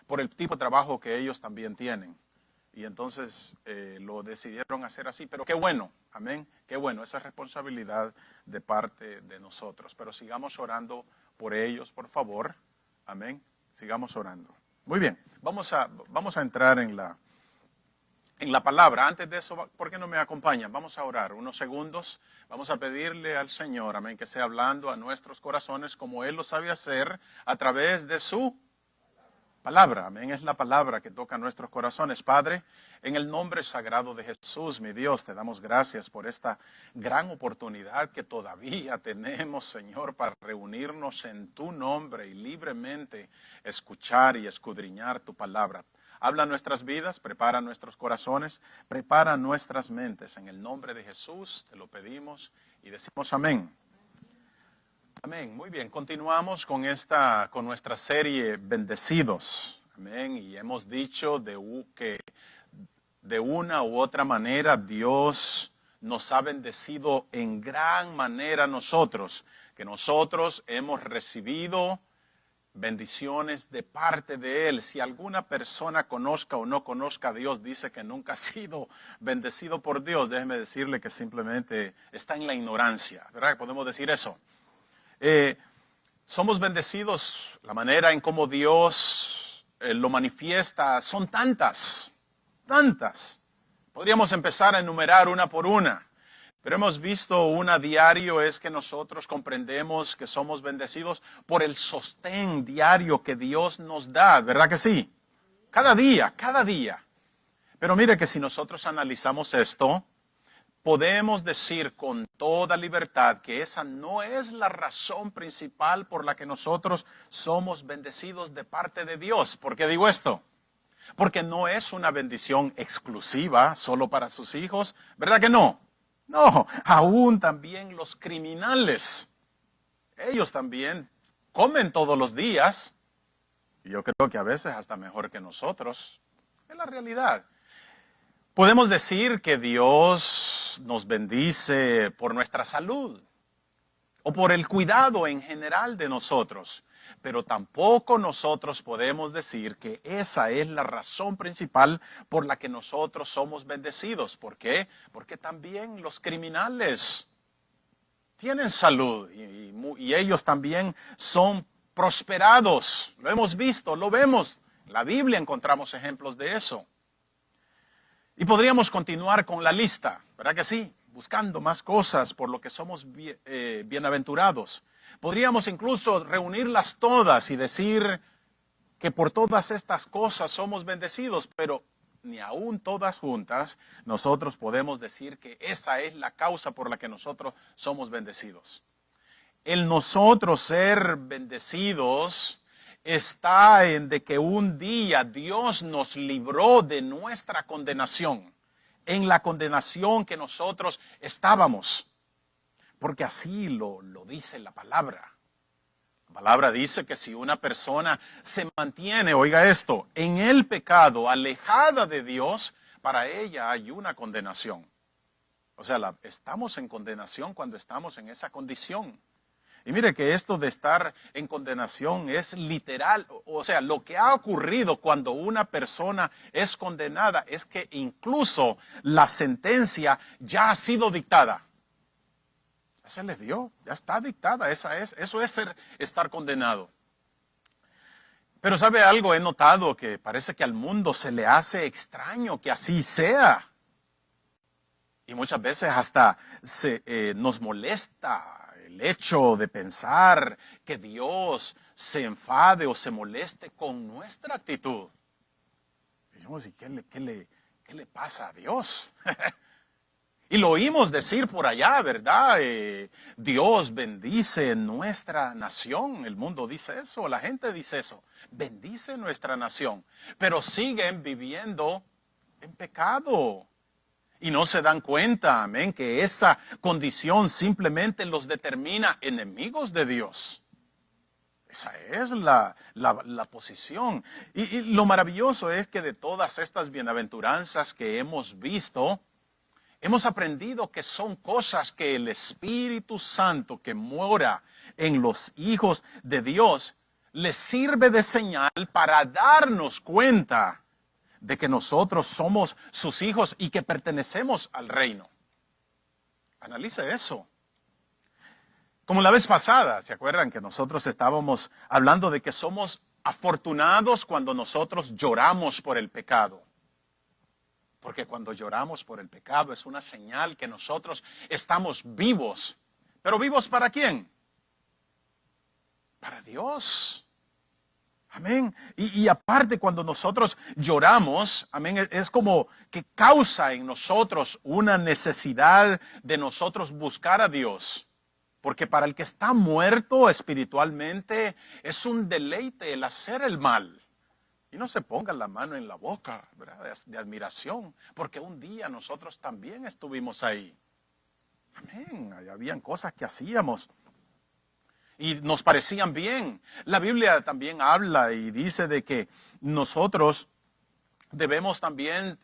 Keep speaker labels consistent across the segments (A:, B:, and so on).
A: por el tipo de trabajo que ellos también tienen. Y entonces lo decidieron hacer así. Pero qué bueno, amén, qué bueno, esa es responsabilidad de parte de nosotros. Pero sigamos orando por ellos, por favor, amén, sigamos orando. Muy bien, vamos a entrar en la palabra. Antes de eso, ¿por qué no me acompañan? Vamos a orar unos segundos. Vamos a pedirle al Señor, amén, que sea hablando a nuestros corazones como Él lo sabe hacer a través de su palabra. Amén, es la palabra que toca nuestros corazones. Padre, en el nombre sagrado de Jesús, mi Dios, te damos gracias por esta gran oportunidad que todavía tenemos, Señor, para reunirnos en tu nombre y libremente escuchar y escudriñar tu palabra. Habla nuestras vidas, prepara nuestros corazones, prepara nuestras mentes. En el nombre de Jesús te lo pedimos y decimos amén. Amén. Muy bien. Continuamos con nuestra serie Bendecidos. Amén. Y hemos dicho que de una u otra manera Dios nos ha bendecido en gran manera a nosotros, que nosotros hemos recibido bendiciones de parte de Él. Si alguna persona conozca o no conozca a Dios, dice que nunca ha sido bendecido por Dios, déjeme decirle que simplemente está en la ignorancia, ¿verdad? Podemos decir eso. Somos bendecidos, la manera en cómo Dios lo manifiesta son tantas. Podríamos empezar a enumerar una por una. Pero hemos visto una diario es que nosotros comprendemos que somos bendecidos por el sostén diario que Dios nos da, ¿verdad que sí? Cada día. Pero mire que si nosotros analizamos esto, podemos decir con toda libertad que esa no es la razón principal por la que nosotros somos bendecidos de parte de Dios. ¿Por qué digo esto? Porque no es una bendición exclusiva solo para sus hijos, ¿verdad que no? No, aún también los criminales, ellos también comen todos los días, y yo creo que a veces hasta mejor que nosotros, es la realidad. Podemos decir que Dios nos bendice por nuestra salud, o por el cuidado en general de nosotros, pero tampoco nosotros podemos decir que esa es la razón principal por la que nosotros somos bendecidos. ¿Por qué? Porque también los criminales tienen salud y ellos también son prosperados. Lo hemos visto, lo vemos. En la Biblia encontramos ejemplos de eso. Y podríamos continuar con la lista, ¿verdad que sí? Buscando más cosas por lo que somos bienaventurados. Podríamos incluso reunirlas todas y decir que por todas estas cosas somos bendecidos, pero ni aún todas juntas nosotros podemos decir que esa es la causa por la que nosotros somos bendecidos. El nosotros ser bendecidos está en de que un día Dios nos libró de nuestra condenación, en la condenación que nosotros estábamos. Porque así lo dice la palabra. La palabra dice que si una persona se mantiene, oiga esto, en el pecado, alejada de Dios, para ella hay una condenación. O sea, estamos en condenación cuando estamos en esa condición. Y mire que esto de estar en condenación es literal. O sea, lo que ha ocurrido cuando una persona es condenada es que incluso la sentencia ya ha sido dictada. Se les dio, ya está dictada, eso es estar condenado. Pero ¿sabe algo? He notado que parece que al mundo se le hace extraño que así sea. Y muchas veces hasta nos molesta el hecho de pensar que Dios se enfade o se moleste con nuestra actitud. Decimos, ¿y qué le pasa a Dios? Y lo oímos decir por allá, ¿verdad? Dios bendice nuestra nación. El mundo dice eso, la gente dice eso. Bendice nuestra nación. Pero siguen viviendo en pecado. Y no se dan cuenta, amén, que esa condición simplemente los determina enemigos de Dios. Esa es la posición. Y lo maravilloso es que de todas estas bienaventuranzas que hemos visto, hemos aprendido que son cosas que el Espíritu Santo que mora en los hijos de Dios les sirve de señal para darnos cuenta de que nosotros somos sus hijos y que pertenecemos al reino. Analice eso. Como la vez pasada, ¿se acuerdan que nosotros estábamos hablando de que somos afortunados cuando nosotros lloramos por el pecado? Porque cuando lloramos por el pecado es una señal que nosotros estamos vivos. ¿Pero vivos para quién? Para Dios. Amén. Y aparte cuando nosotros lloramos, amén, es como que causa en nosotros una necesidad de nosotros buscar a Dios. Porque para el que está muerto espiritualmente es un deleite el hacer el mal. Y no se pongan la mano en la boca, ¿verdad? De admiración, porque un día nosotros también estuvimos ahí. Amén. Ahí habían cosas que hacíamos y nos parecían bien. La Biblia también habla y dice de que nosotros debemos también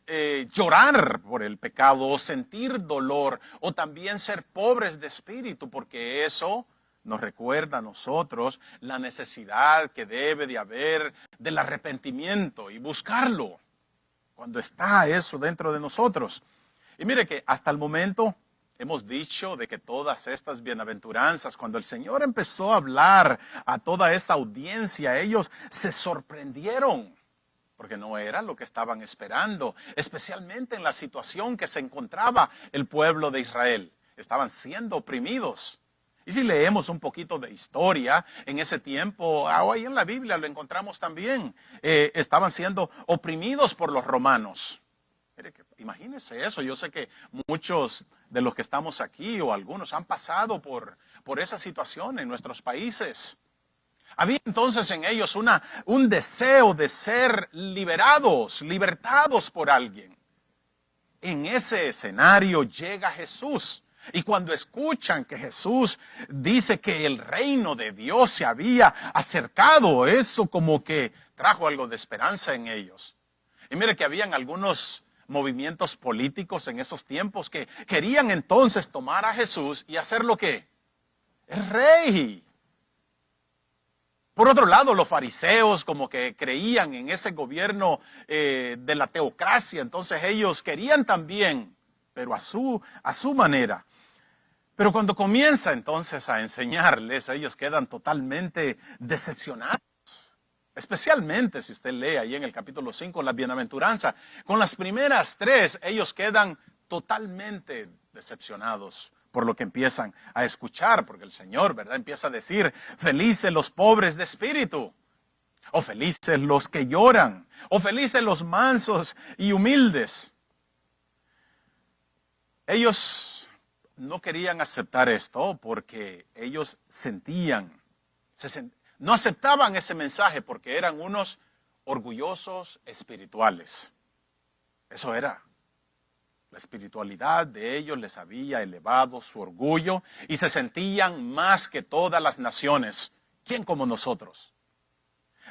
A: llorar por el pecado o sentir dolor o también ser pobres de espíritu, porque eso nos recuerda a nosotros la necesidad que debe de haber del arrepentimiento y buscarlo cuando está eso dentro de nosotros. Y mire que hasta el momento hemos dicho de que todas estas bienaventuranzas, cuando el Señor empezó a hablar a toda esa audiencia, ellos se sorprendieron, porque no era lo que estaban esperando, especialmente en la situación que se encontraba el pueblo de Israel. Estaban siendo oprimidos. Y si leemos un poquito de historia, en ese tiempo, ahí en la Biblia lo encontramos también, estaban siendo oprimidos por los romanos. Imagínense eso, yo sé que muchos de los que estamos aquí o algunos han pasado por esa situación en nuestros países. Había entonces en ellos un deseo de ser libertados por alguien. En ese escenario llega Jesús. Y cuando escuchan que Jesús dice que el reino de Dios se había acercado, eso como que trajo algo de esperanza en ellos. Y mire que habían algunos movimientos políticos en esos tiempos que querían entonces tomar a Jesús y hacerlo ¿qué? El rey. Por otro lado, los fariseos como que creían en ese gobierno de la teocracia, entonces ellos querían también, pero a su manera. Pero cuando comienza entonces a enseñarles, ellos quedan totalmente decepcionados. Especialmente si usted lee ahí en el capítulo 5, la bienaventuranza. Con las primeras 3, ellos quedan totalmente decepcionados por lo que empiezan a escuchar, porque el Señor, ¿verdad?, empieza a decir, felices los pobres de espíritu, o felices los que lloran, o felices los mansos y humildes. Ellos no querían aceptar esto porque ellos no aceptaban ese mensaje porque eran unos orgullosos espirituales. Eso era. La espiritualidad de ellos les había elevado su orgullo y se sentían más que todas las naciones. ¿Quién como nosotros?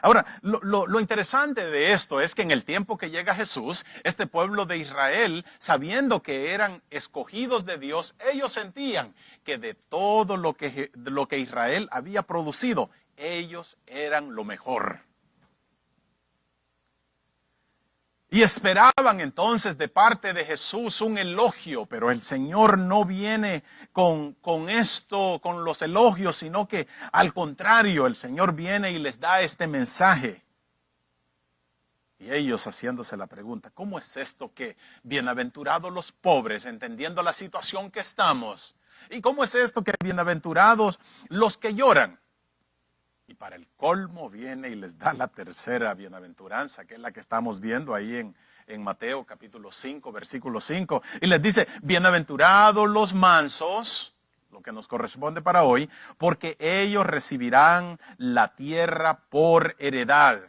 A: Ahora, lo interesante de esto es que en el tiempo que llega Jesús, este pueblo de Israel, sabiendo que eran escogidos de Dios, ellos sentían que de todo lo que Israel había producido, ellos eran lo mejor. Y esperaban entonces de parte de Jesús un elogio, pero el Señor no viene con los elogios, sino que al contrario, el Señor viene y les da este mensaje. Y ellos haciéndose la pregunta, ¿cómo es esto que bienaventurados los pobres, entendiendo la situación que estamos? ¿Y cómo es esto que bienaventurados los que lloran? Y para el colmo viene y les da la tercera bienaventuranza, que es la que estamos viendo ahí en Mateo capítulo 5, versículo 5. Y les dice, bienaventurados los mansos, lo que nos corresponde para hoy, porque ellos recibirán la tierra por heredad.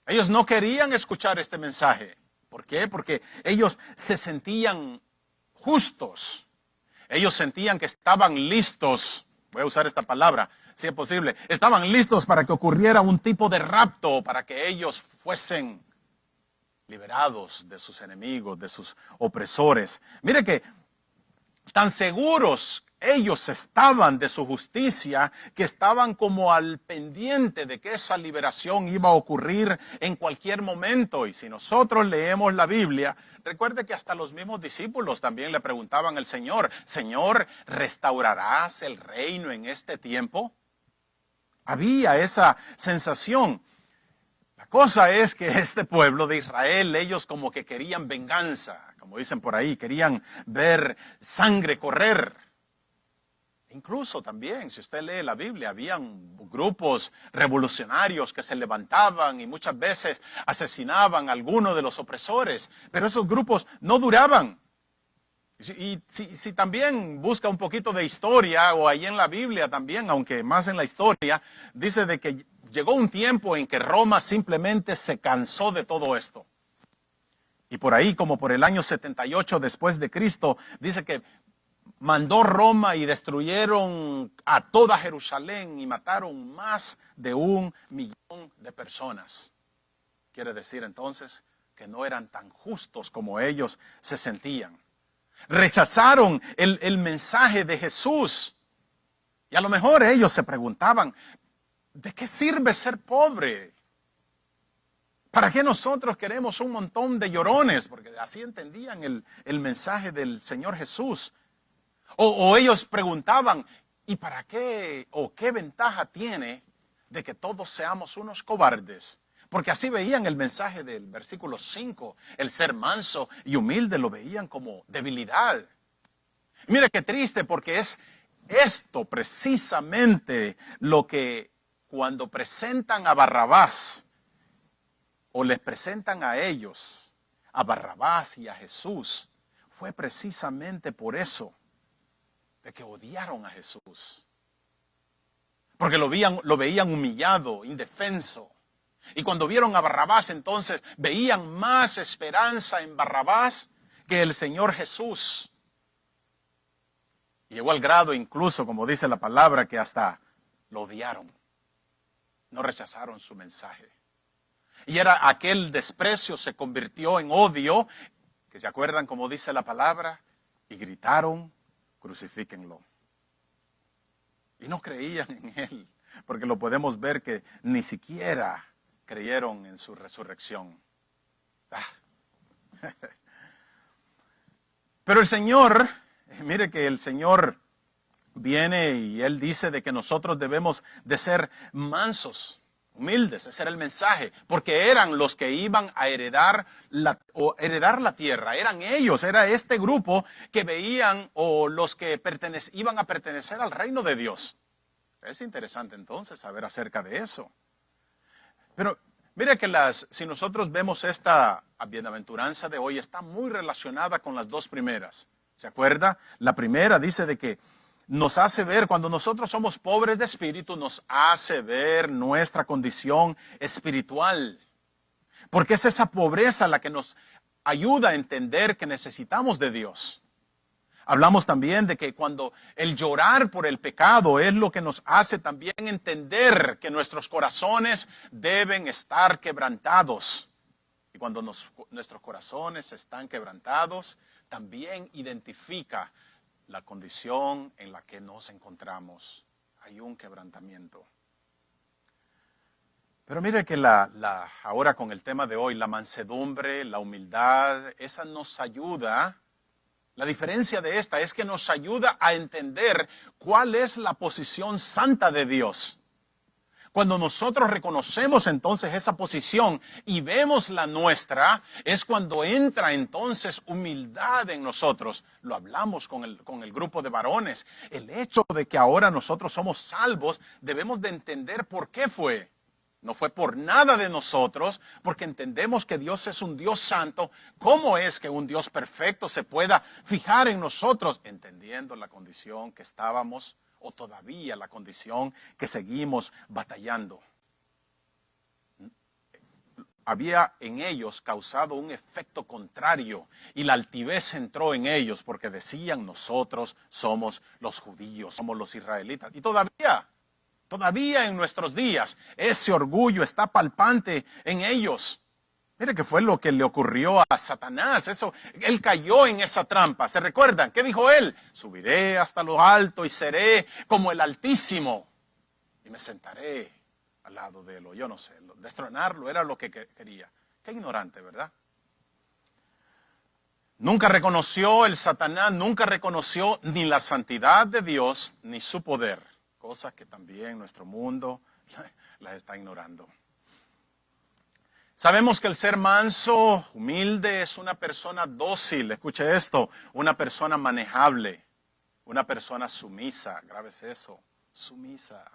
A: Ellos no querían escuchar este mensaje. ¿Por qué? Porque ellos se sentían justos. Ellos sentían que estaban listos, voy a usar esta palabra, si es posible, estaban listos para que ocurriera un tipo de rapto, para que ellos fuesen liberados de sus enemigos, de sus opresores. Mire que tan seguros ellos estaban de su justicia, que estaban como al pendiente de que esa liberación iba a ocurrir en cualquier momento. Y si nosotros leemos la Biblia, recuerde que hasta los mismos discípulos también le preguntaban al Señor, Señor, ¿restaurarás el reino en este tiempo? Había esa sensación. La cosa es que este pueblo de Israel, ellos como que querían venganza, como dicen por ahí, querían ver sangre correr. Incluso también, si usted lee la Biblia, habían grupos revolucionarios que se levantaban y muchas veces asesinaban a alguno de los opresores, pero esos grupos no duraban. Y si también busca un poquito de historia, o ahí en la Biblia también, aunque más en la historia, dice de que llegó un tiempo en que Roma simplemente se cansó de todo esto. Y por ahí, como por el año 78 después de Cristo, dice que mandó Roma y destruyeron a toda Jerusalén y mataron más de 1,000,000 de personas. Quiere decir entonces que no eran tan justos como ellos se sentían. Rechazaron el mensaje de Jesús. Y a lo mejor ellos se preguntaban, ¿de qué sirve ser pobre? ¿Para qué nosotros queremos un montón de llorones? Porque así entendían el mensaje del Señor Jesús. O ellos preguntaban, ¿y para qué o qué ventaja tiene de que todos seamos unos cobardes? Porque así veían el mensaje del versículo 5, el ser manso y humilde lo veían como debilidad. Mire qué triste, porque es esto precisamente lo que cuando presentan a Barrabás, o les presentan a ellos, a Barrabás y a Jesús, fue precisamente por eso de que odiaron a Jesús. Porque lo veían humillado, indefenso. Y cuando vieron a Barrabás, entonces veían más esperanza en Barrabás que el Señor Jesús. Y llegó al grado incluso, como dice la palabra, que hasta lo odiaron. No rechazaron su mensaje. Y era aquel desprecio se convirtió en odio, que se acuerdan como dice la palabra, y gritaron, crucifíquenlo. Y no creían en él, porque lo podemos ver que ni siquiera creyeron en su resurrección. Pero el Señor, mire que el Señor viene y Él dice de que nosotros debemos de ser mansos, humildes. Ese era el mensaje, porque eran los que iban a heredar la tierra. Eran ellos, era este grupo que veían, o los que iban a pertenecer al reino de Dios. Es interesante entonces saber acerca de eso. Pero mire que si nosotros vemos esta bienaventuranza de hoy, está muy relacionada con las dos primeras. ¿Se acuerda? La primera dice de que nos hace ver, cuando nosotros somos pobres de espíritu, nos hace ver nuestra condición espiritual. Porque es esa pobreza la que nos ayuda a entender que necesitamos de Dios. Hablamos también de que cuando el llorar por el pecado es lo que nos hace también entender que nuestros corazones deben estar quebrantados. Y cuando nuestros corazones están quebrantados, también identifica la condición en la que nos encontramos. Hay un quebrantamiento. Pero mire que ahora con el tema de hoy, la mansedumbre, la humildad, esa nos ayuda. La diferencia de esta es que nos ayuda a entender cuál es la posición santa de Dios. Cuando nosotros reconocemos entonces esa posición y vemos la nuestra, es cuando entra entonces humildad en nosotros. Lo hablamos con el grupo de varones. El hecho de que ahora nosotros somos salvos, debemos de entender por qué fue. No fue por nada de nosotros, porque entendemos que Dios es un Dios santo. ¿Cómo es que un Dios perfecto se pueda fijar en nosotros? Entendiendo la condición que estábamos, o todavía la condición que seguimos batallando. Había en ellos causado un efecto contrario y la altivez entró en ellos porque decían, nosotros somos los judíos, somos los israelitas. Y todavía en nuestros días ese orgullo está palpante en ellos. Mire que fue lo que le ocurrió a Satanás. Él cayó en esa trampa. ¿Se recuerdan? ¿Qué dijo él? Subiré hasta lo alto y seré como el Altísimo. Y me sentaré al lado de él. O yo no sé, destronarlo era lo que quería. Qué ignorante, ¿verdad? Nunca reconoció el Satanás, nunca reconoció ni la santidad de Dios, ni su poder. Cosas que también nuestro mundo las está ignorando. Sabemos que el ser manso, humilde, es una persona dócil. Escuche esto, una persona manejable, una persona sumisa. Grábese eso, sumisa.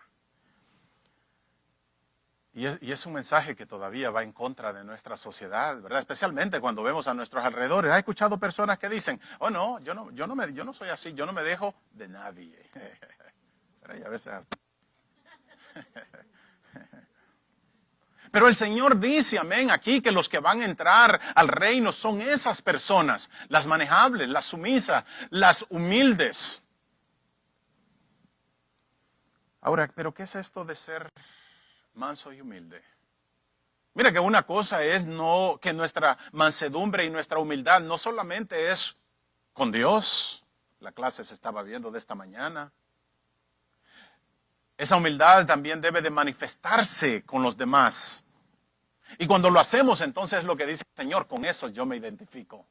A: Y es un mensaje que todavía va en contra de nuestra sociedad, ¿verdad? Especialmente cuando vemos a nuestros alrededores. ¿Ha escuchado personas que dicen, oh no, yo no soy así, yo no me dejo de nadie? Y a veces Pero el Señor dice, amén, aquí que los que van a entrar al reino son esas personas, las manejables, las sumisas, las humildes. Ahora, ¿pero qué es esto de ser manso y humilde? Mira que una cosa es que nuestra mansedumbre y nuestra humildad no solamente es con Dios. La clase se estaba viendo de esta mañana. Esa humildad también debe de manifestarse con los demás. Y cuando lo hacemos, entonces lo que dice el Señor, con eso yo me identifico.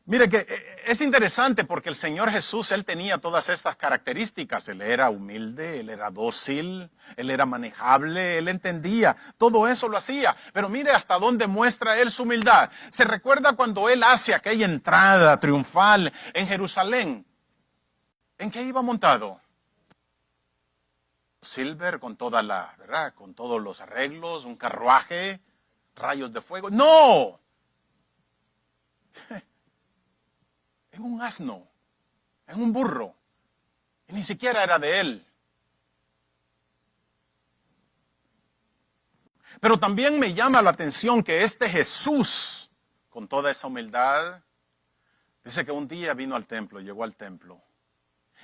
A: Mire que es interesante porque el Señor Jesús, Él tenía todas estas características. Él era humilde, Él era dócil, Él era manejable, Él entendía. Todo eso lo hacía. Pero mire hasta dónde muestra Él su humildad. ¿Se recuerda cuando Él hace aquella entrada triunfal en Jerusalén? ¿En qué iba montado? Silver con toda ¿verdad? Con todos los arreglos, un carruaje, rayos de fuego. ¡No! En un asno, en un burro. Y ni siquiera era de él. Pero también me llama la atención que este Jesús, con toda esa humildad, dice que un día vino al templo, llegó al templo.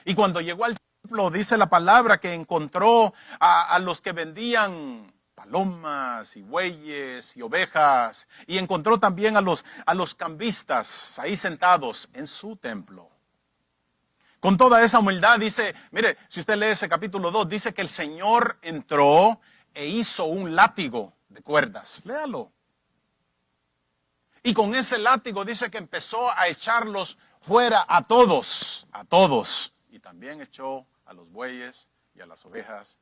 A: Y cuando llegó al templo, dice la palabra que encontró a los que vendían palomas y bueyes y ovejas. Y encontró también a los cambistas ahí sentados en su templo. Con toda esa humildad dice, mire, si usted lee ese capítulo 2, dice que el Señor entró e hizo un látigo de cuerdas. Léalo. Y con ese látigo dice que empezó a echarlos fuera a todos. Y también echó a los bueyes y a las ovejas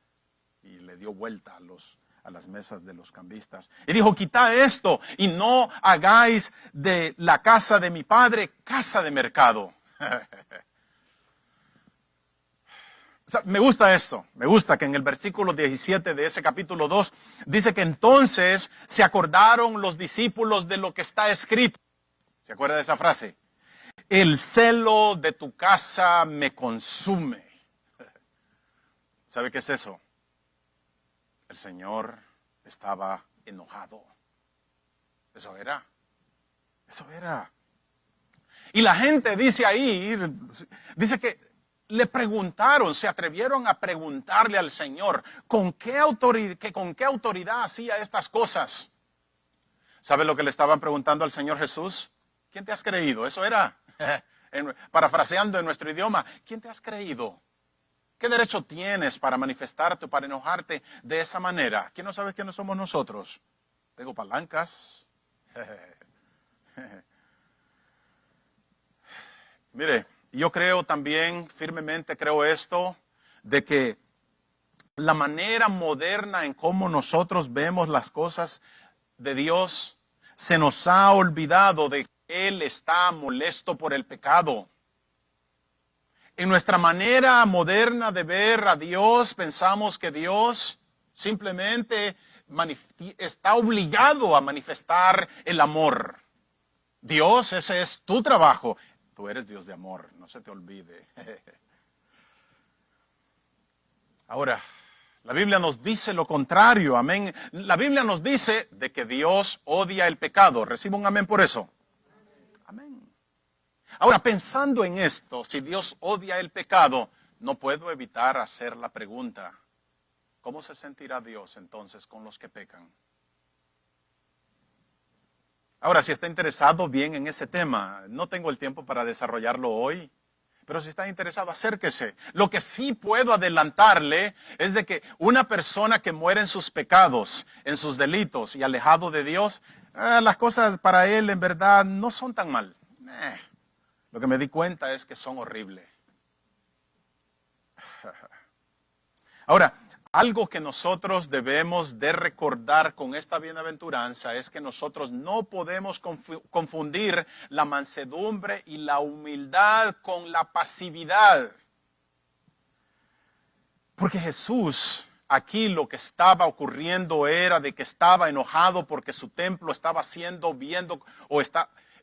A: y le dio vuelta a las mesas de los cambistas. Y dijo, quitad esto y no hagáis de la casa de mi padre casa de mercado. Me gusta esto, me gusta que en el versículo 17 de ese capítulo 2 dice que entonces se acordaron los discípulos de lo que está escrito. ¿Se acuerda de esa frase? El celo de tu casa me consume. ¿Sabe qué es eso? El Señor estaba enojado. Eso era. Y la gente dice ahí, dice que le preguntaron, se atrevieron a preguntarle al Señor, ¿con qué autoridad hacía estas cosas? ¿Sabe lo que le estaban preguntando al Señor Jesús? ¿Quién te has creído? Eso era, parafraseando en nuestro idioma, ¿quién te has creído? ¿Qué derecho tienes para manifestarte o para enojarte de esa manera? ¿Quién no sabe quiénes somos nosotros? Tengo palancas. Mire, yo creo también, firmemente creo esto, de que la manera moderna en cómo nosotros vemos las cosas de Dios, se nos ha olvidado de que Él está molesto por el pecado. En nuestra manera moderna de ver a Dios, pensamos que Dios simplemente está obligado a manifestar el amor. Dios, ese es tu trabajo. Tú eres Dios de amor, no se te olvide. Ahora, la Biblia nos dice lo contrario, amén. La Biblia nos dice de que Dios odia el pecado. ¿Recibo un amén por eso? Amén. Ahora, pensando en esto, si Dios odia el pecado, no puedo evitar hacer la pregunta, ¿cómo se sentirá Dios entonces con los que pecan? Ahora, si está interesado bien en ese tema, no tengo el tiempo para desarrollarlo hoy, pero si está interesado, acérquese. Lo que sí puedo adelantarle es de que una persona que muere en sus pecados, en sus delitos y alejado de Dios, las cosas para él en verdad no son tan mal. Lo que me di cuenta es que son horribles. Ahora, algo que nosotros debemos de recordar con esta bienaventuranza es que nosotros no podemos confundir la mansedumbre y la humildad con la pasividad. Porque Jesús, aquí lo que estaba ocurriendo era de que estaba enojado porque su templo estaba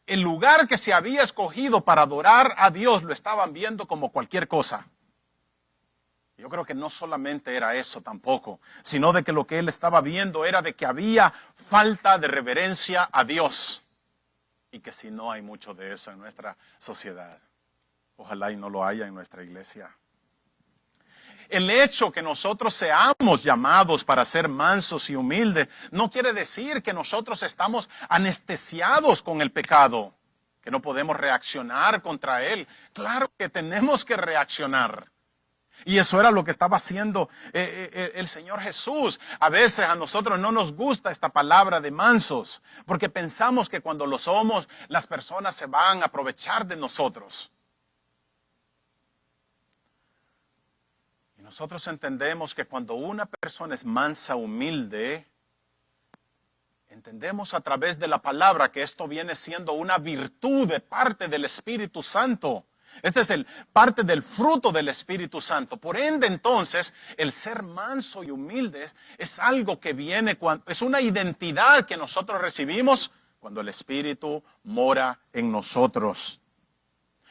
A: el lugar que se había escogido para adorar a Dios lo estaban viendo como cualquier cosa. Yo creo que no solamente era eso tampoco, sino de que lo que él estaba viendo era de que había falta de reverencia a Dios. Y que si no hay mucho de eso en nuestra sociedad, ojalá y no lo haya en nuestra iglesia. El hecho que nosotros seamos llamados para ser mansos y humildes no quiere decir que nosotros estamos anestesiados con el pecado, que no podemos reaccionar contra él. Claro que tenemos que reaccionar. Y eso era lo que estaba haciendo el Señor Jesús. A veces a nosotros no nos gusta esta palabra de mansos, porque pensamos que cuando lo somos, las personas se van a aprovechar de nosotros. Y nosotros entendemos que cuando una persona es mansa, humilde, entendemos a través de la palabra que esto viene siendo una virtud de parte del Espíritu Santo. Este es parte del fruto del Espíritu Santo. Por ende, entonces, el ser manso y humilde es algo que viene, es una identidad que nosotros recibimos cuando el Espíritu mora en nosotros.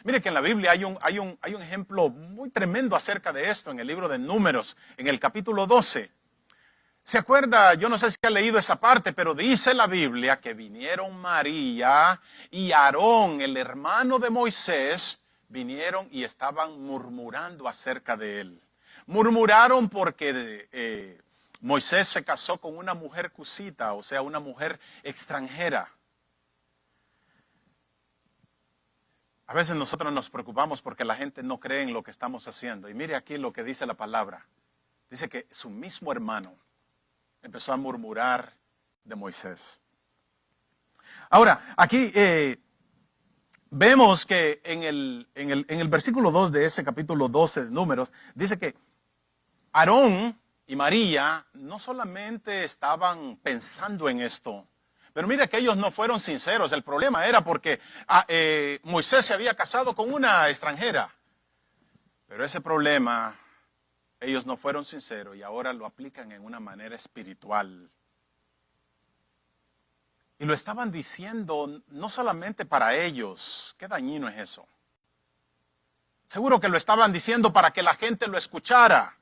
A: Mire que en la Biblia hay un ejemplo muy tremendo acerca de esto en el libro de Números, en el capítulo 12. ¿Se acuerda? Yo no sé si ha leído esa parte, pero dice la Biblia que vinieron María y Aarón, el hermano de Moisés, vinieron y estaban murmurando acerca de él. Murmuraron porque Moisés se casó con una mujer cusita, o sea, una mujer extranjera. A veces nosotros nos preocupamos porque la gente no cree en lo que estamos haciendo. Y mire aquí lo que dice la palabra. Dice que su mismo hermano empezó a murmurar de Moisés. Ahora, aquí vemos que en el versículo 2 de ese capítulo 12 de Números, dice que Aarón y María no solamente estaban pensando en esto, pero mira que ellos no fueron sinceros. El problema era porque Moisés se había casado con una extranjera. Pero ese problema, ellos no fueron sinceros y ahora lo aplican en una manera espiritual. Y lo estaban diciendo no solamente para ellos. Qué dañino es eso. Seguro que lo estaban diciendo para que la gente lo escuchara.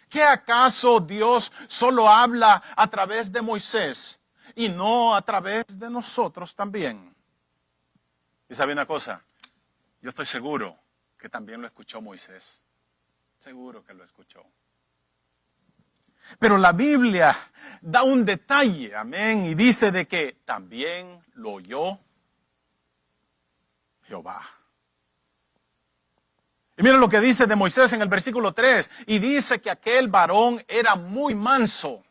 A: ¿Qué acaso Dios solo habla a través de Moisés y no a través de nosotros también? Y sabe una cosa, yo estoy seguro que también lo escuchó Moisés. Seguro que lo escuchó. Pero la Biblia da un detalle, amén, y dice de que también lo oyó Jehová. Y mira lo que dice de Moisés en el versículo 3, y dice que aquel varón era muy manso,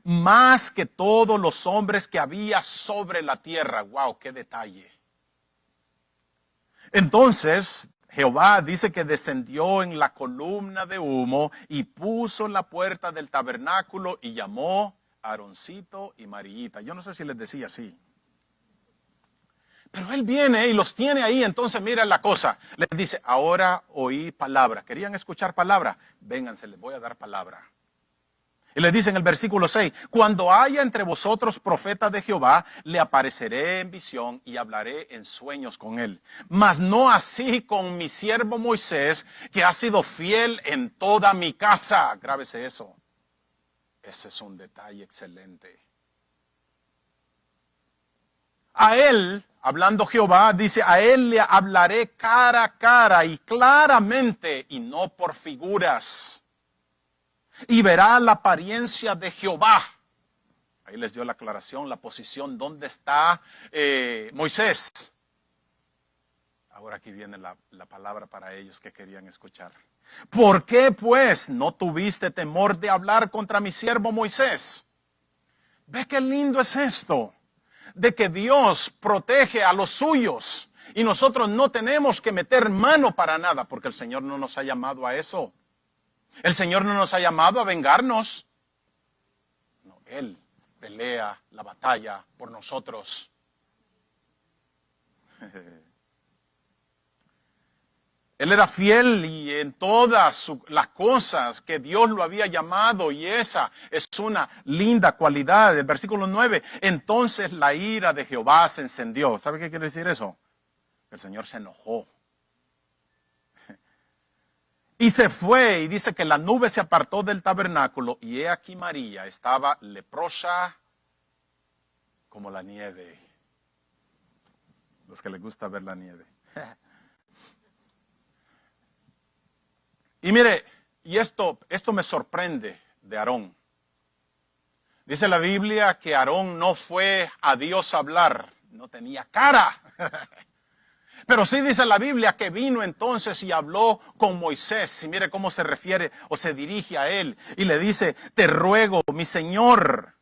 A: más que todos los hombres que había sobre la tierra. ¡Wow! ¡Qué detalle! Entonces Jehová dice que descendió en la columna de humo y puso la puerta del tabernáculo y llamó a Aaroncito y Mariita. Yo no sé si les decía así. Pero él viene y los tiene ahí, entonces mira la cosa. Les dice, ahora oí palabra. ¿Querían escuchar palabra? Vénganse, les voy a dar palabra. Y les dice en el versículo 6, cuando haya entre vosotros profeta de Jehová, le apareceré en visión y hablaré en sueños con él. Mas no así con mi siervo Moisés, que ha sido fiel en toda mi casa. Grábese eso. Ese es un detalle excelente. A él, hablando Jehová, dice, a él le hablaré cara a cara y claramente y no por figuras. Y verá la apariencia de Jehová. Ahí les dio la aclaración, la posición, dónde está Moisés. Ahora aquí viene la palabra para ellos que querían escuchar. ¿Por qué pues no tuviste temor de hablar contra mi siervo Moisés? Ve qué lindo es esto, de que Dios protege a los suyos y nosotros no tenemos que meter mano para nada, porque el Señor no nos ha llamado a eso. El Señor no nos ha llamado a vengarnos. No, Él pelea la batalla por nosotros. Él era fiel y en todas las cosas que Dios lo había llamado, y esa es una linda cualidad. El versículo 9, entonces la ira de Jehová se encendió. ¿Sabe qué quiere decir eso? El Señor se enojó. Y se fue, y dice que la nube se apartó del tabernáculo, y he aquí María estaba leprosa como la nieve. Los que les gusta ver la nieve. Y mire, y esto me sorprende de Aarón. Dice la Biblia que Aarón no fue a Dios a hablar, no tenía cara. Pero sí dice la Biblia que vino entonces y habló con Moisés. Y mire cómo se refiere o se dirige a él. Y le dice, te ruego, mi Señor,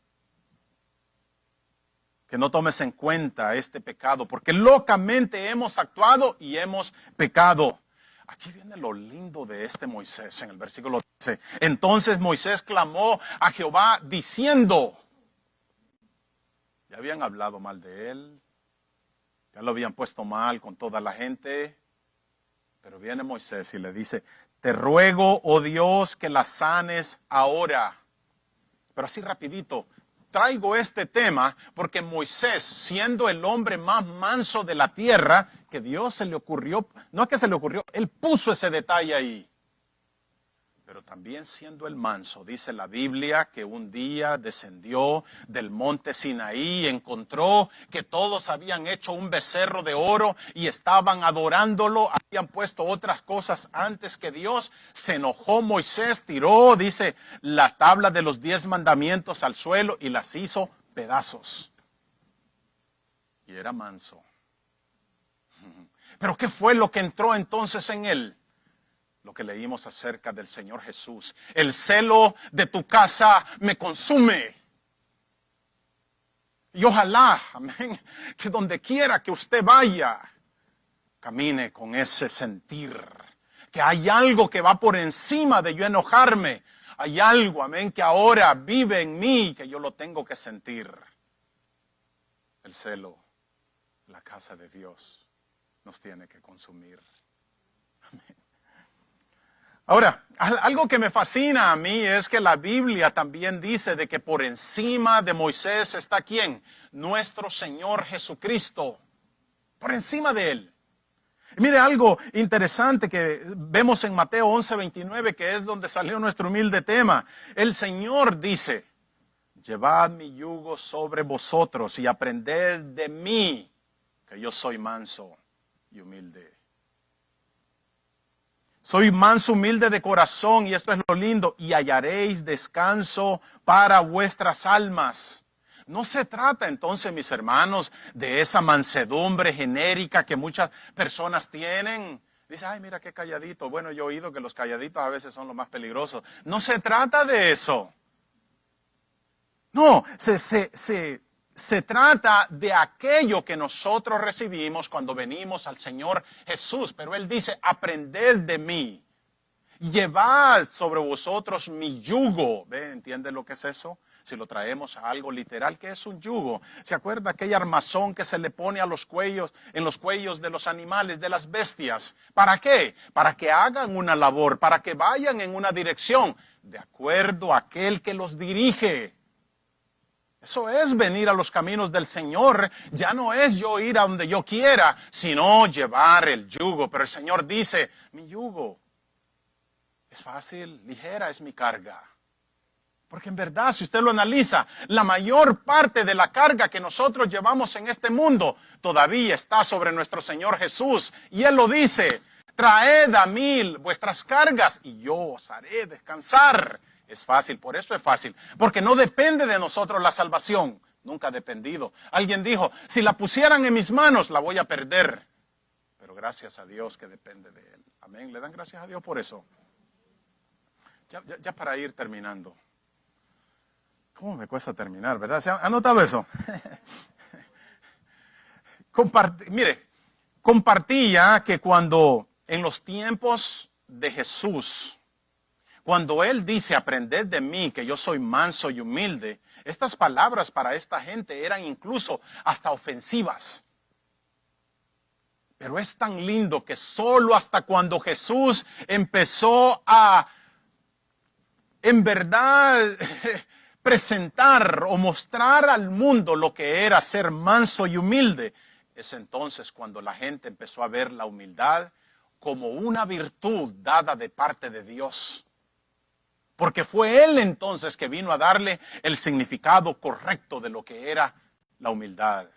A: que no tomes en cuenta este pecado, porque locamente hemos actuado y hemos pecado. Aquí viene lo lindo de este Moisés en el versículo 13. Entonces Moisés clamó a Jehová diciendo, ya habían hablado mal de él, ya lo habían puesto mal con toda la gente, pero viene Moisés y le dice, te ruego, oh Dios, que la sanes ahora. Pero así rapidito, traigo este tema porque Moisés, siendo el hombre más manso de la tierra, que Dios se le ocurrió, no es que se le ocurrió, él puso ese detalle ahí. Pero también siendo el manso, dice la Biblia que un día descendió del monte Sinaí y encontró que todos habían hecho un becerro de oro y estaban adorándolo, habían puesto otras cosas antes que Dios. Se enojó Moisés, tiró, dice, la tabla de los 10 mandamientos al suelo y las hizo pedazos. Y era manso. Pero ¿qué fue lo que entró entonces en él? Lo que leímos acerca del Señor Jesús. El celo de tu casa me consume. Y ojalá, amén, que donde quiera que usted vaya, camine con ese sentir. Que hay algo que va por encima de yo enojarme. Hay algo, amén, que ahora vive en mí, que yo lo tengo que sentir. El celo, la casa de Dios, nos tiene que consumir. Amén. Ahora, algo que me fascina a mí es que la Biblia también dice de que por encima de Moisés está ¿quién? Nuestro Señor Jesucristo. Por encima de él. Y mire algo interesante que vemos en Mateo 11:29, que es donde salió nuestro humilde tema. El Señor dice, llevad mi yugo sobre vosotros y aprended de mí, que yo soy manso y humilde. Soy manso, humilde de corazón, y esto es lo lindo, y hallaréis descanso para vuestras almas. No se trata entonces, mis hermanos, de esa mansedumbre genérica que muchas personas tienen. Dice, ay, mira qué calladito. Bueno, yo he oído que los calladitos a veces son los más peligrosos. No se trata de eso. No, se trata de aquello que nosotros recibimos cuando venimos al Señor Jesús. Pero Él dice, aprended de mí. Llevad sobre vosotros mi yugo. ¿Ve? ¿Entiende lo que es eso? Si lo traemos a algo literal, ¿qué es un yugo? ¿Se acuerda aquella armazón que se le pone a los cuellos, en los cuellos de los animales, de las bestias? ¿Para qué? Para que hagan una labor, para que vayan en una dirección, de acuerdo a aquel que los dirige. Eso es venir a los caminos del Señor. Ya no es yo ir a donde yo quiera, sino llevar el yugo. Pero el Señor dice, mi yugo es fácil, ligera es mi carga. Porque en verdad, si usted lo analiza, la mayor parte de la carga que nosotros llevamos en este mundo todavía está sobre nuestro Señor Jesús. Y Él lo dice, traed a mí vuestras cargas y yo os haré descansar. Es fácil, por eso es fácil. Porque no depende de nosotros la salvación. Nunca ha dependido. Alguien dijo, si la pusieran en mis manos, la voy a perder. Pero gracias a Dios que depende de Él. Amén. ¿Le dan gracias a Dios por eso? Ya para ir terminando. ¿Cómo me cuesta terminar, verdad? ¿Se ha notado eso? Compartí ya que cuando en los tiempos de Jesús, cuando Él dice, aprended de mí, que yo soy manso y humilde, estas palabras para esta gente eran incluso hasta ofensivas. Pero es tan lindo que solo hasta cuando Jesús empezó a, en verdad, presentar o mostrar al mundo lo que era ser manso y humilde, es entonces cuando la gente empezó a ver la humildad como una virtud dada de parte de Dios. Porque fue Él entonces que vino a darle el significado correcto de lo que era la humildad.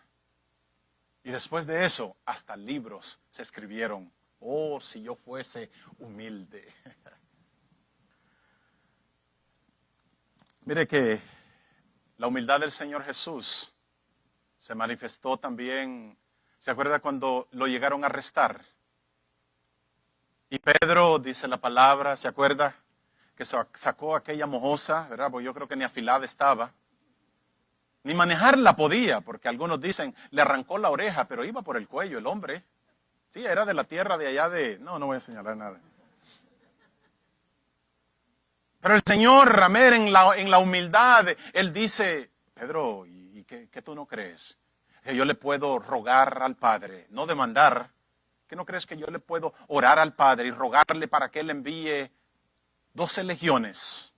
A: Y después de eso, hasta libros se escribieron. Oh, si yo fuese humilde. Mire que la humildad del Señor Jesús se manifestó también. ¿Se acuerda cuando lo llegaron a arrestar? Y Pedro, dice la palabra, ¿se acuerda? Que sacó aquella mojosa, ¿verdad? Porque yo creo que ni afilada estaba. Ni manejarla podía, porque algunos dicen, le arrancó la oreja, pero iba por el cuello el hombre. Sí, era de la tierra de allá de... No voy a señalar nada. Pero el Señor, Ramer, en la humildad, Él dice, Pedro, ¿y qué tú no crees? Que yo le puedo rogar al Padre, no demandar. ¿Qué no crees que yo le puedo orar al Padre y rogarle para que Él envíe 12 legiones?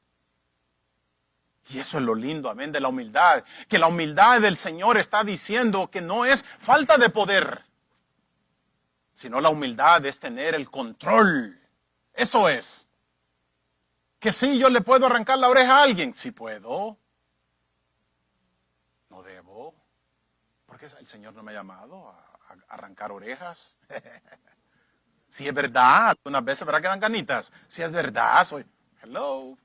A: Y eso es lo lindo, amén, de la humildad. Que la humildad del Señor está diciendo que no es falta de poder, sino la humildad es tener el control. Eso es. Que sí, yo le puedo arrancar la oreja a alguien. Sí puedo. No debo. Porque el Señor no me ha llamado a arrancar orejas. Si es verdad, algunas veces verá que dan ganitas. Si es verdad, soy... Hello.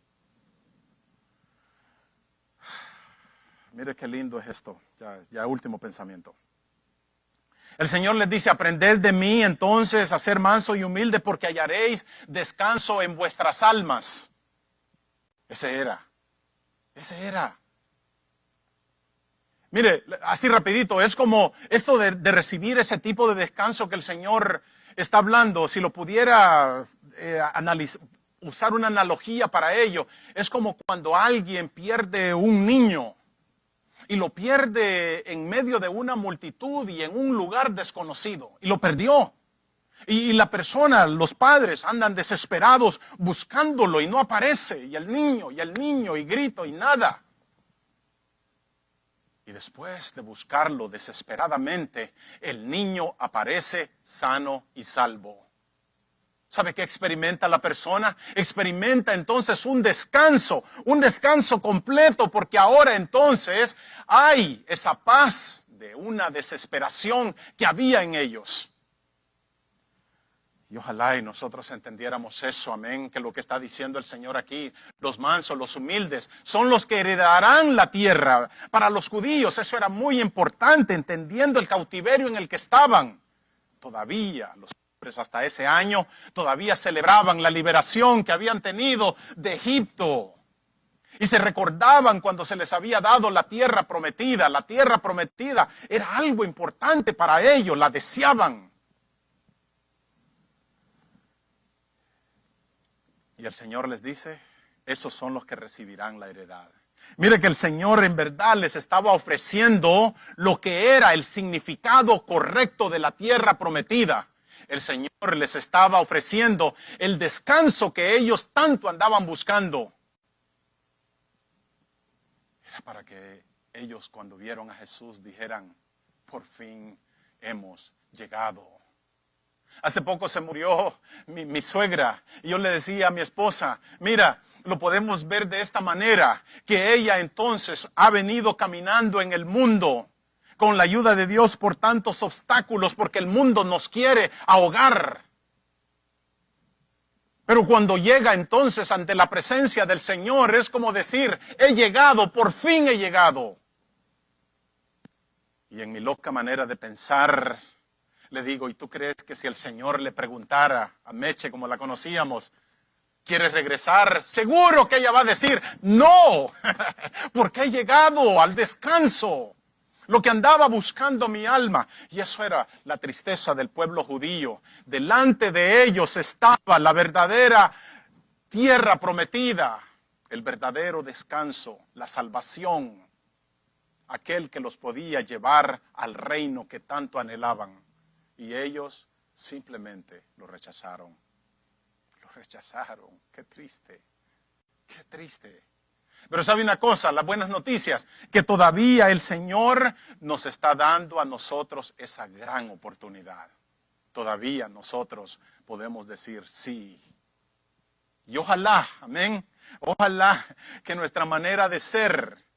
A: Mire qué lindo es esto. Ya último pensamiento. El Señor les dice, aprended de mí entonces a ser manso y humilde, porque hallaréis descanso en vuestras almas. Ese era. Mire, así rapidito, es como esto de recibir ese tipo de descanso que el Señor está hablando. Si lo pudiera usar una analogía para ello, es como cuando alguien pierde un niño y lo pierde en medio de una multitud y en un lugar desconocido, y lo perdió. Y la persona, los padres andan desesperados buscándolo y no aparece, y el niño, y grito y nada. Y después de buscarlo desesperadamente, el niño aparece sano y salvo. ¿Sabe qué experimenta la persona? Experimenta entonces un descanso completo, porque ahora entonces hay esa paz de una desesperación que había en ellos. Y ojalá y nosotros entendiéramos eso, amén, que lo que está diciendo el Señor aquí, los mansos, los humildes, son los que heredarán la tierra. Para los judíos eso era muy importante, entendiendo el cautiverio en el que estaban. Todavía los hombres hasta ese año todavía celebraban la liberación que habían tenido de Egipto. Y se recordaban cuando se les había dado la tierra prometida. La tierra prometida era algo importante para ellos, la deseaban. Y el Señor les dice, esos son los que recibirán la heredad. Mire que el Señor en verdad les estaba ofreciendo lo que era el significado correcto de la tierra prometida. El Señor les estaba ofreciendo el descanso que ellos tanto andaban buscando. Era para que ellos cuando vieron a Jesús dijeran, por fin hemos llegado. Hace poco se murió mi suegra y yo le decía a mi esposa, mira, lo podemos ver de esta manera, que ella entonces ha venido caminando en el mundo con la ayuda de Dios por tantos obstáculos, porque el mundo nos quiere ahogar. Pero cuando llega entonces ante la presencia del Señor, es como decir, he llegado, por fin he llegado. Y en mi loca manera de pensar, le digo, ¿y tú crees que si el Señor le preguntara a Meche, como la conocíamos, ¿quieres regresar? Seguro que ella va a decir, no, porque he llegado al descanso. Lo que andaba buscando mi alma. Y eso era la tristeza del pueblo judío. Delante de ellos estaba la verdadera tierra prometida, el verdadero descanso, la salvación, aquel que los podía llevar al reino que tanto anhelaban. Y ellos simplemente lo rechazaron. Lo rechazaron. Qué triste. Qué triste. Pero sabe una cosa, las buenas noticias, que todavía el Señor nos está dando a nosotros esa gran oportunidad. Todavía nosotros podemos decir sí. Y ojalá, amén, ojalá que nuestra manera de ser,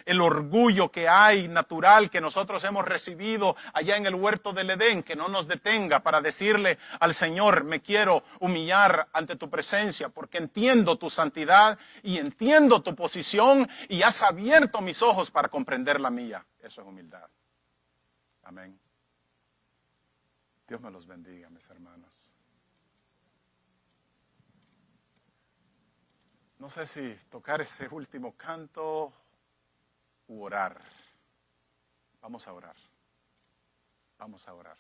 A: el orgullo que hay natural que nosotros hemos recibido allá en el huerto del Edén, que no nos detenga para decirle al Señor, me quiero humillar ante tu presencia porque entiendo tu santidad y entiendo tu posición y has abierto mis ojos para comprender la mía. Eso es humildad. Amén. Dios me los bendiga, mis hermanos. No sé si tocar este último canto u orar. Vamos a orar. Vamos a orar.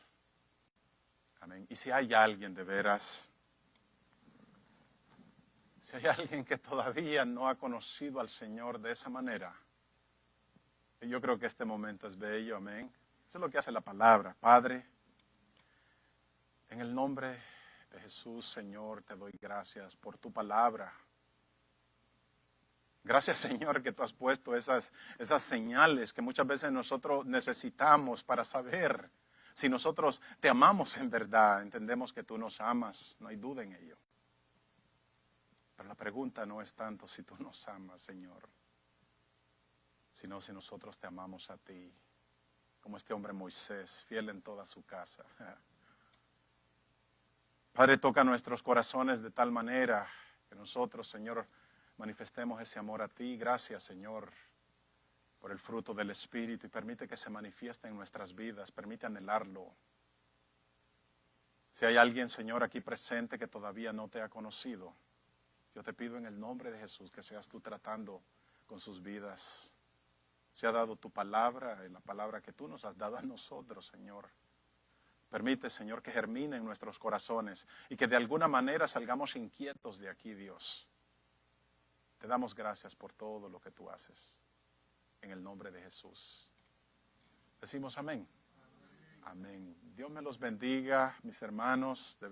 A: Amén. Y si hay alguien de veras, si hay alguien que todavía no ha conocido al Señor de esa manera, yo creo que este momento es bello. Amén. Eso es lo que hace la palabra. Padre, en el nombre de Jesús, Señor, te doy gracias por tu palabra. Gracias, Señor, que tú has puesto esas señales que muchas veces nosotros necesitamos para saber si nosotros te amamos en verdad. Entendemos que tú nos amas, no hay duda en ello. Pero la pregunta no es tanto si tú nos amas, Señor, sino si nosotros te amamos a ti, como este hombre Moisés, fiel en toda su casa. Padre, toca nuestros corazones de tal manera que nosotros, Señor, manifestemos ese amor a ti. Gracias, Señor, por el fruto del Espíritu y permite que se manifieste en nuestras vidas. Permite anhelarlo. Si hay alguien, Señor, aquí presente que todavía no te ha conocido, yo te pido en el nombre de Jesús que seas tú tratando con sus vidas. Se ha dado tu palabra, la palabra que tú nos has dado a nosotros, Señor. Permite, Señor, que germine en nuestros corazones y que de alguna manera salgamos inquietos de aquí, Dios. Te damos gracias por todo lo que tú haces. En el nombre de Jesús. Decimos amén. Amén. Dios me los bendiga, mis hermanos. De